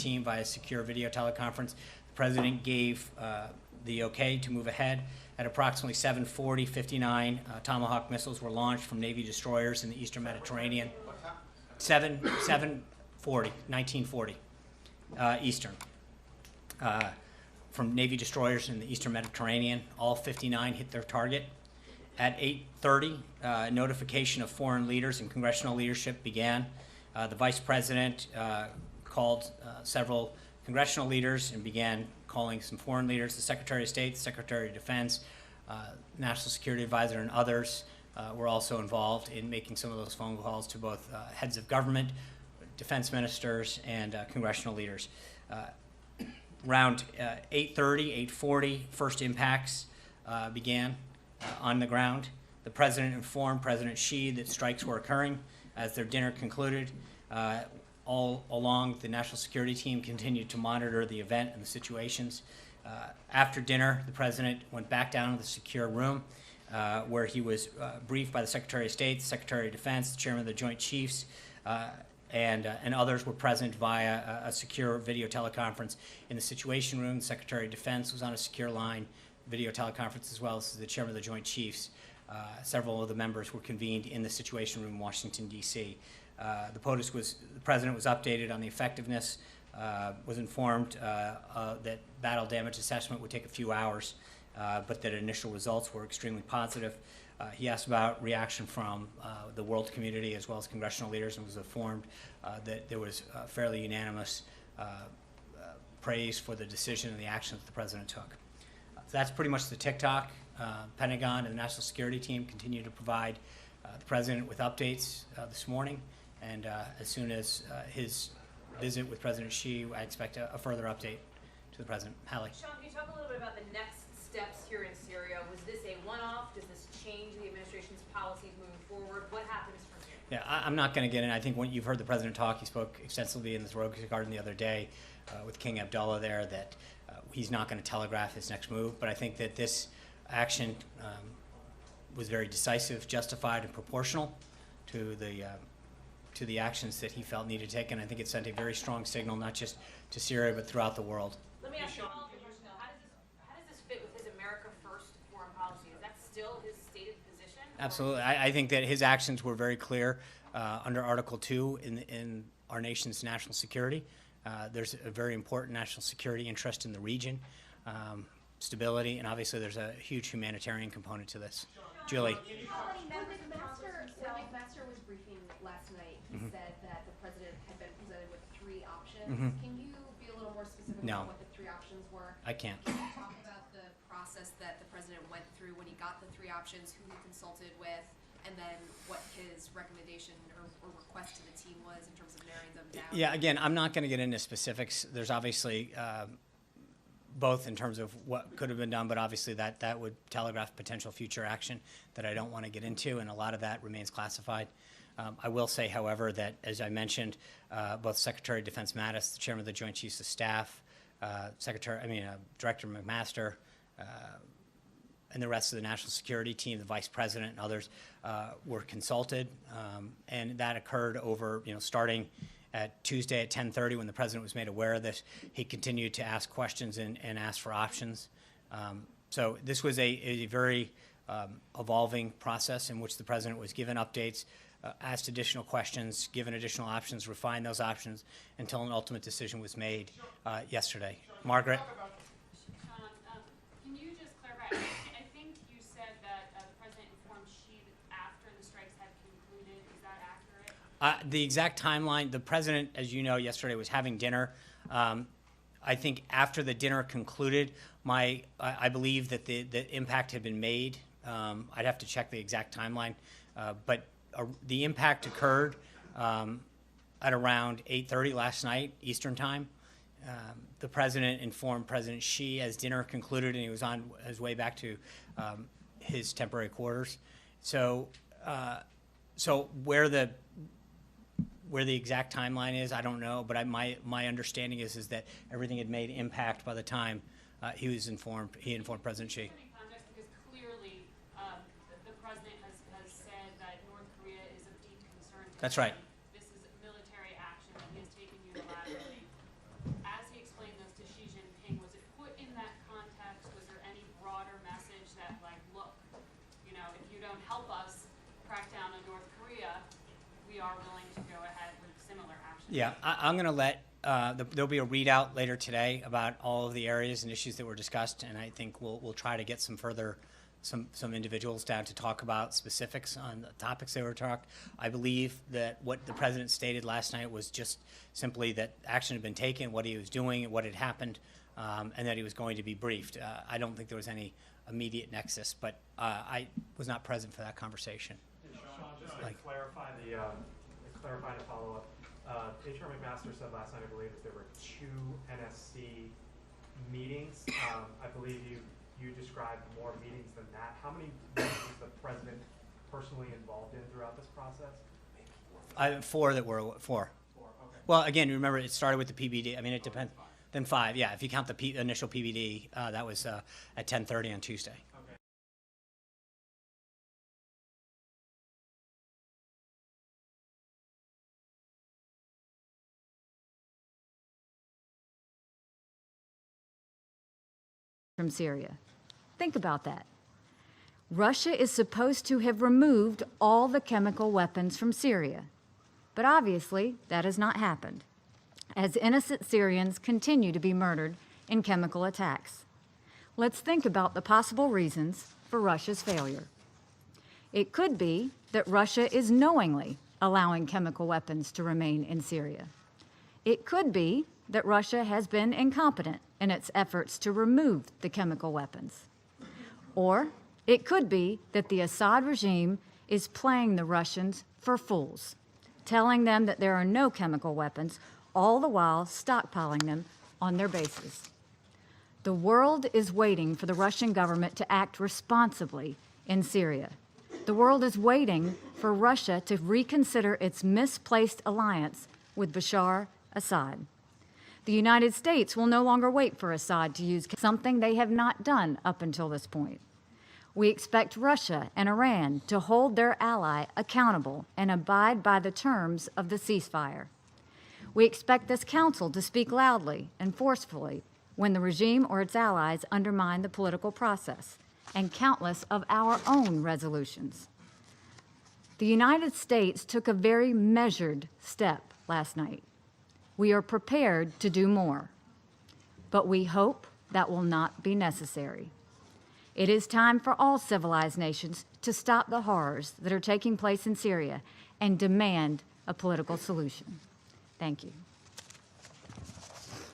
team via secure video teleconference. The President gave the okay to move ahead. At approximately 7:40:59, Tomahawk missiles were launched from Navy destroyers in the Eastern Mediterranean. 1940 Eastern. From Navy destroyers in the Eastern Mediterranean. All 59 hit their target. At 8:30, notification of foreign leaders and congressional leadership began. The Vice President called several congressional leaders and began calling some foreign leaders. The Secretary of State, the Secretary of Defense, National Security Advisor, and others were also involved in making some of those phone calls to both heads of government, defense ministers, and congressional leaders. Around 8:30, 8:40, first impacts began on the ground. The President informed President Xi that strikes were occurring as their dinner concluded. All along, the National Security Team continued to monitor the event and the situations. After dinner, the President went back down to the secure room where he was briefed by the Secretary of State, the Secretary of Defense, the Chairman of the Joint Chiefs, and others were present via a secure video teleconference in the Situation Room. The Secretary of Defense was on a secure line video teleconference, as well as the Chairman of the Joint Chiefs. Several of the members were convened in the Situation Room in Washington, D.C. The President was updated on the effectiveness, was informed that battle damage assessment would take a few hours, but that initial results were extremely positive. He asked about reaction from the world community as well as congressional leaders, and was informed that there was fairly unanimous praise for the decision and the action that the President took. So that's pretty much the tick-tock. Pentagon and the National Security Team continue to provide the President with updates this morning, and as soon as his visit with President Xi, I expect a further update to the President. Hallie. Sean, can you talk a little bit about the next steps here in Syria? Was this a one-off? Does this change the administration's policies moving forward? What happens from here? Yeah, I'm not going to get in. I think when you've heard the President talk, he spoke extensively in the Rose Garden the other day with King Abdullah there, that he's not going to telegraph his next move. But I think that this action was very decisive, justified, and proportional to the actions that he felt needed to take. And I think it sent a very strong signal, not just to Syria, but throughout the world. Let me ask you a follow-up question, though. How does this fit with his America First foreign policy? Is that still his stated position? Absolutely. I think that his actions were very clear under Article 2 in our nation's national security. There's a very important national security interest in the region, stability, and obviously there's a huge humanitarian component to this. Julie. When McMaster was briefing last night, he said that the President had been presented with 3 options. Can you be a little more specific about what the 3 options were? I can't. Can you talk about the process that the President went through when he got the 3 options, who he consulted with, and then what his recommendation or request to the team was in terms of narrowing them down? Yeah, again, I'm not going to get into specifics. There's obviously both in terms of what could have been done, but obviously that would telegraph potential future action that I don't want to get into, and a lot of that remains classified. I will say, however, that as I mentioned, both Secretary of Defense Mattis, the Chairman of the Joint Chiefs of Staff, Director McMaster, and the rest of the National Security Team, the Vice President, and others were consulted, and that occurred over, starting at Tuesday at 10:30 when the President was made aware of this. He continued to ask questions and ask for options. So this was a very evolving process in which the President was given updates, asked additional questions, given additional options, refined those options until an ultimate decision was made yesterday. Margaret? Sean, can you just clarify? I think you said that the President informed Xi after the strikes had concluded. Is that accurate? The exact timeline, the President, as you know, yesterday was having dinner. I think after the dinner concluded, I believe that the impact had been made. I'd have to check the exact timeline, but the impact occurred at around 8:30 last night, Eastern Time. The President informed President Xi as dinner concluded, and he was on his way back to his temporary quarters. So where the exact timeline is, I don't know, but my understanding is that everything had made impact by the time he informed President Xi. Context, because clearly the President has said that North Korea is of deep concern to That's him. right. This is military action that he has taken unilaterally. help us crack down on North Korea, we are willing to go ahead with similar actions. Yeah, I'm going to let, there'll be a readout later today about all of the areas and issues that were discussed, and I think we'll try to get some further, some individuals down to talk about specifics on the topics they were talked. I believe that what the president stated last night was just simply that action had been taken, what he was doing, what had happened, and that he was going to be briefed. I don't think there was any immediate nexus, but I was not present for that conversation. Sean, just to Like- clarify to follow up, HR McMaster said last night, I believe, that there were 2 NSC meetings. I believe you described more meetings than that. How many meetings was the president personally involved in throughout this process? 4 that were 4. 4, okay. Well, again, remember it started with the PBD. I mean, it depends. Then 5, yeah. If you count the initial PBD, that was at 10:30 on Tuesday. Okay. From Syria. Think about that. Russia is supposed to have removed all the chemical weapons from Syria. But obviously, that has not happened, as innocent Syrians continue to be murdered in chemical attacks. Let's think about the possible reasons for Russia's failure. It could be that Russia is knowingly allowing chemical weapons to remain in Syria. It could be that Russia has been incompetent in its efforts to remove the chemical weapons. Or it could be that the Assad regime is playing the Russians for fools, telling them that there are no chemical weapons, all the while stockpiling them on their bases. The world is waiting for the Russian government to act responsibly in Syria. The world is waiting for Russia to reconsider its misplaced alliance with Bashar Assad. The United States will no longer wait for Assad to use something they have not done up until this point. We expect Russia and Iran to hold their ally accountable and abide by the terms of the ceasefire. We expect this council to speak loudly and forcefully when the regime or its allies undermine the political process, and countless of our own resolutions. The United States took a very measured step last night. We are prepared to do more, but we hope that will not be necessary. It is time for all civilized nations to stop the horrors that are taking place in Syria and demand a political solution. Thank you.